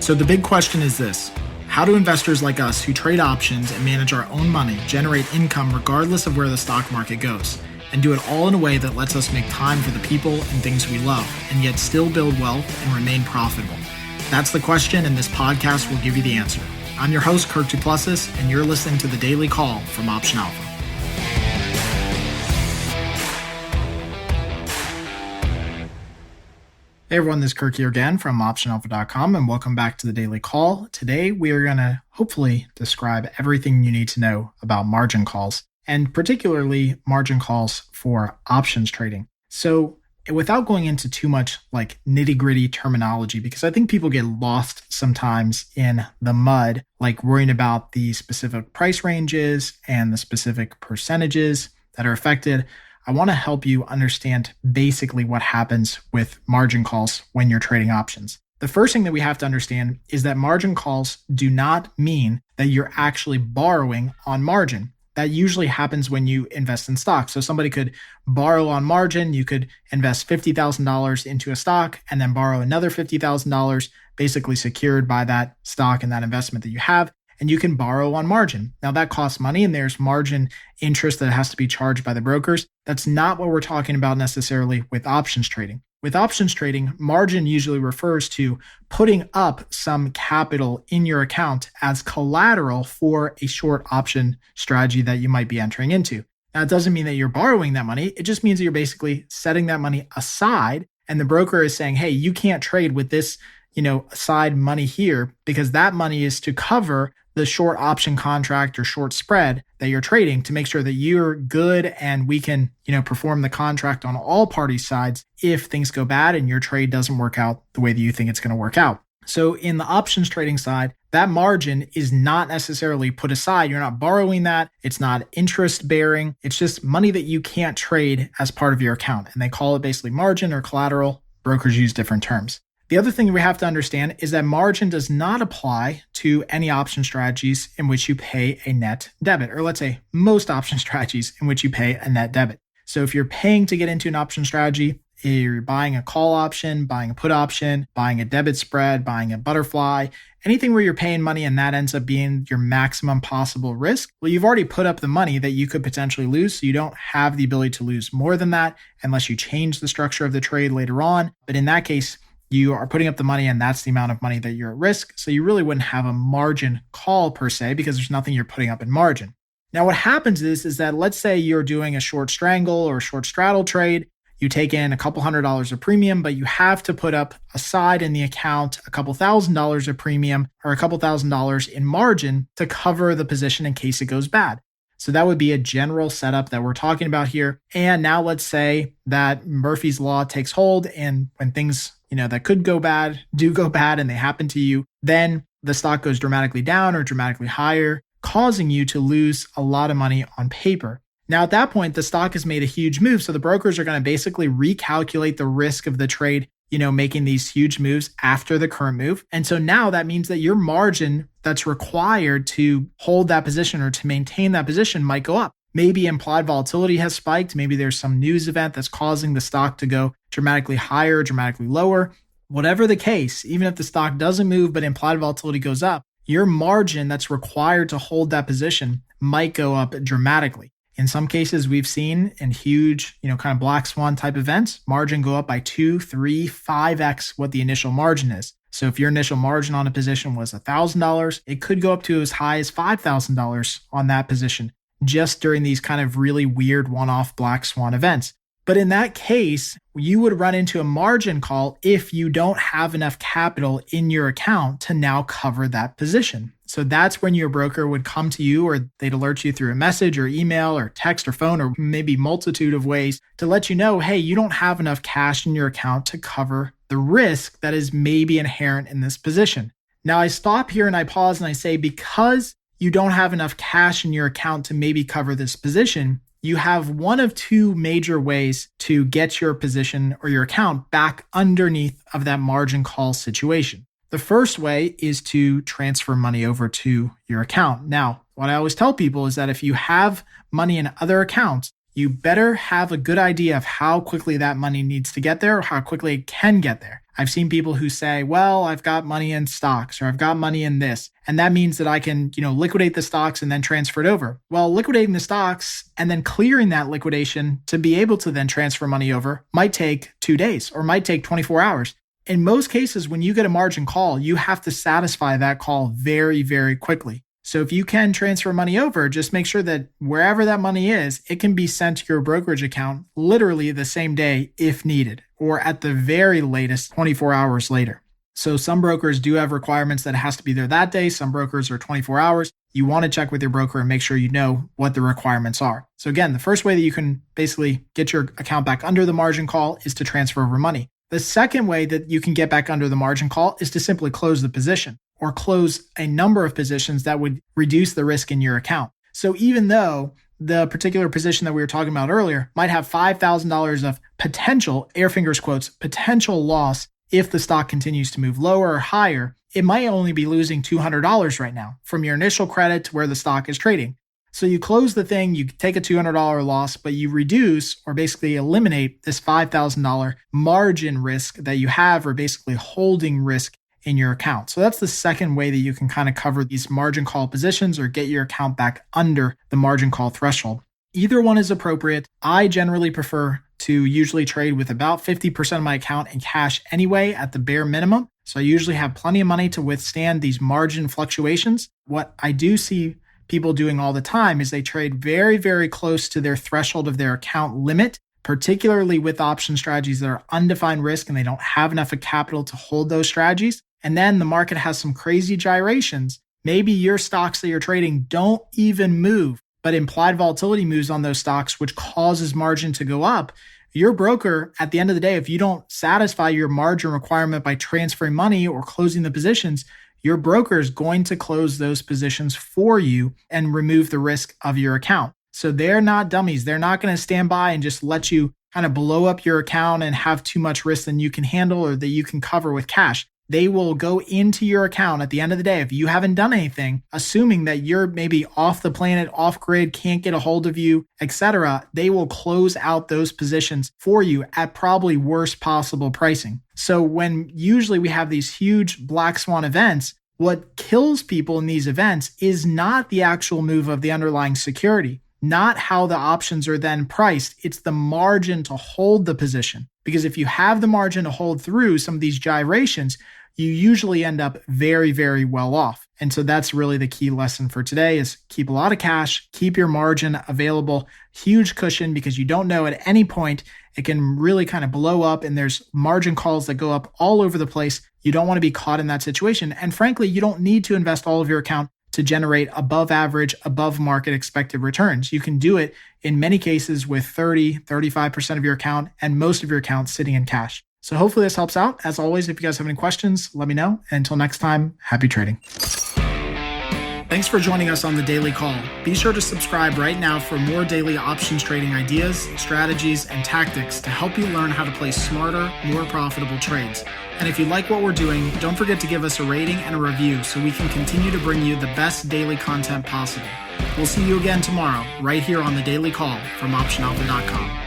So the big question is this: how do investors like us who trade options and manage our own money generate income regardless of where the stock market goes, and do it all in a way that lets us make time for the people and things we love, and yet still build wealth and remain profitable? That's the question, and this podcast will give you the answer. I'm your host, Kirk Duplessis, and you're listening to The Daily Call from Option Alpha. Hey everyone, this is Kirk here again from OptionAlpha.com, and welcome back to The Daily Call. Today we are going to hopefully describe everything you need to know about margin calls, and particularly margin calls for options trading. So without going into too much like nitty-gritty terminology, because I think people get lost sometimes in the mud, like worrying about the specific price ranges and the specific percentages that are affected, I want to help you understand basically what happens with margin calls when you're trading options. The first thing that we have to understand is that margin calls do not mean that you're actually borrowing on margin. That usually happens when you invest in stocks. So somebody could borrow on margin. You could invest $50,000 into a stock and then borrow another $50,000, basically secured by that stock and that investment that you have. And you can borrow on margin. Now that costs money and there's margin interest that has to be charged by the brokers. That's not what we're talking about necessarily with options trading. With options trading, margin usually refers to putting up some capital in your account as collateral for a short option strategy that you might be entering into. Now it doesn't mean that you're borrowing that money. It just means that you're basically setting that money aside, and the broker is saying, hey, you can't trade with this, aside money here, because that money is to cover the short option contract or short spread that you're trading to make sure that you're good and we can, perform the contract on all parties' sides if things go bad and your trade doesn't work out the way that you think it's going to work out. So in the options trading side, that margin is not necessarily put aside. You're not borrowing that. It's not interest bearing. It's just money that you can't trade as part of your account. And they call it basically margin or collateral. Brokers use different terms. The other thing we have to understand is that margin does not apply to any option strategies in which you pay a net debit, or let's say most option strategies in which you pay a net debit. So if you're paying to get into an option strategy, you're buying a call option, buying a put option, buying a debit spread, buying a butterfly, anything where you're paying money and that ends up being your maximum possible risk, well, you've already put up the money that you could potentially lose, so you don't have the ability to lose more than that unless you change the structure of the trade later on. But in that case, you are putting up the money and that's the amount of money that you're at risk. So you really wouldn't have a margin call per se because there's nothing you're putting up in margin. Now what happens is that let's say you're doing a short strangle or short straddle trade. You take in a couple $100s of premium, but you have to put up aside in the account a couple $1,000s of premium or a couple $1,000s in margin to cover the position in case it goes bad. So that would be a general setup that we're talking about here. And now let's say that Murphy's Law takes hold and when things that could go bad, do go bad, and they happen to you, then the stock goes dramatically down or dramatically higher, causing you to lose a lot of money on paper. Now, at that point, the stock has made a huge move. So the brokers are going to basically recalculate the risk of the trade, making these huge moves after the current move. And so now that means that your margin that's required to hold that position or to maintain that position might go up. Maybe implied volatility has spiked. Maybe there's some news event that's causing the stock to go dramatically higher, dramatically lower. Whatever the case, even if the stock doesn't move, but implied volatility goes up, your margin that's required to hold that position might go up dramatically. In some cases, we've seen in huge, kind of black swan type events, margin go up by 2, 3, 5x what the initial margin is. So if your initial margin on a position was $1,000, it could go up to as high as $5,000 on that position, just during these kind of really weird one-off black swan events. But in that case, you would run into a margin call if you don't have enough capital in your account to now cover that position. So that's when your broker would come to you, or they'd alert you through a message or email or text or phone or maybe multitude of ways to let you know, hey, you don't have enough cash in your account to cover the risk that is maybe inherent in this position. Now I stop here and I pause and I say, because you don't have enough cash in your account to maybe cover this position, you have one of two major ways to get your position or your account back underneath of that margin call situation. The first way is to transfer money over to your account. Now, what I always tell people is that if you have money in other accounts, you better have a good idea of how quickly that money needs to get there or how quickly it can get there. I've seen people who say, well, I've got money in stocks or I've got money in this. And that means that I can, liquidate the stocks and then transfer it over. Well, liquidating the stocks and then clearing that liquidation to be able to then transfer money over might take 2 days or might take 24 hours. In most cases, when you get a margin call, you have to satisfy that call very, very quickly. So if you can transfer money over, just make sure that wherever that money is, it can be sent to your brokerage account literally the same day if needed, or at the very latest 24 hours later. So some brokers do have requirements that it has to be there that day. Some brokers are 24 hours. You want to check with your broker and make sure you know what the requirements are. So again, the first way that you can basically get your account back under the margin call is to transfer over money. The second way that you can get back under the margin call is to simply close the position or close a number of positions that would reduce the risk in your account. So even though the particular position that we were talking about earlier might have $5,000 of potential, air fingers quotes, potential loss if the stock continues to move lower or higher, it might only be losing $200 right now from your initial credit to where the stock is trading. So you close the thing, you take a $200 loss, but you reduce or basically eliminate this $5,000 margin risk that you have, or basically holding risk in your account. So that's the second way that you can kind of cover these margin call positions or get your account back under the margin call threshold. Either one is appropriate. I generally prefer to usually trade with about 50% of my account in cash anyway at the bare minimum. So I usually have plenty of money to withstand these margin fluctuations. What I do see people doing all the time is they trade very, very close to their threshold of their account limit, particularly with option strategies that are undefined risk and they don't have enough of capital to hold those strategies. And then the market has some crazy gyrations. Maybe your stocks that you're trading don't even move, but implied volatility moves on those stocks, which causes margin to go up. Your broker, at the end of the day, if you don't satisfy your margin requirement by transferring money or closing the positions, your broker is going to close those positions for you and remove the risk of your account. So they're not dummies. They're not going to stand by and just let you kind of blow up your account and have too much risk than you can handle or that you can cover with cash. They will go into your account at the end of the day, if you haven't done anything, assuming that you're maybe off the planet, off grid, can't get a hold of you, etc. They will close out those positions for you at probably worst possible pricing. So when usually we have these huge black swan events, what kills people in these events is not the actual move of the underlying security, not how the options are then priced. It's the margin to hold the position. Because if you have the margin to hold through some of these gyrations, you usually end up very, very well off. And so that's really the key lesson for today is keep a lot of cash, keep your margin available, huge cushion, because you don't know at any point it can really kind of blow up and there's margin calls that go up all over the place. You don't want to be caught in that situation. And frankly, you don't need to invest all of your account to generate above average, above market expected returns. You can do it in many cases with 30, 35% of your account and most of your account sitting in cash. So hopefully this helps out. As always, if you guys have any questions, let me know. And until next time, happy trading. Thanks for joining us on the Daily Call. Be sure to subscribe right now for more daily options trading ideas, strategies, and tactics to help you learn how to place smarter, more profitable trades. And if you like what we're doing, don't forget to give us a rating and a review so we can continue to bring you the best daily content possible. We'll see you again tomorrow, right here on the Daily Call from OptionAlpha.com.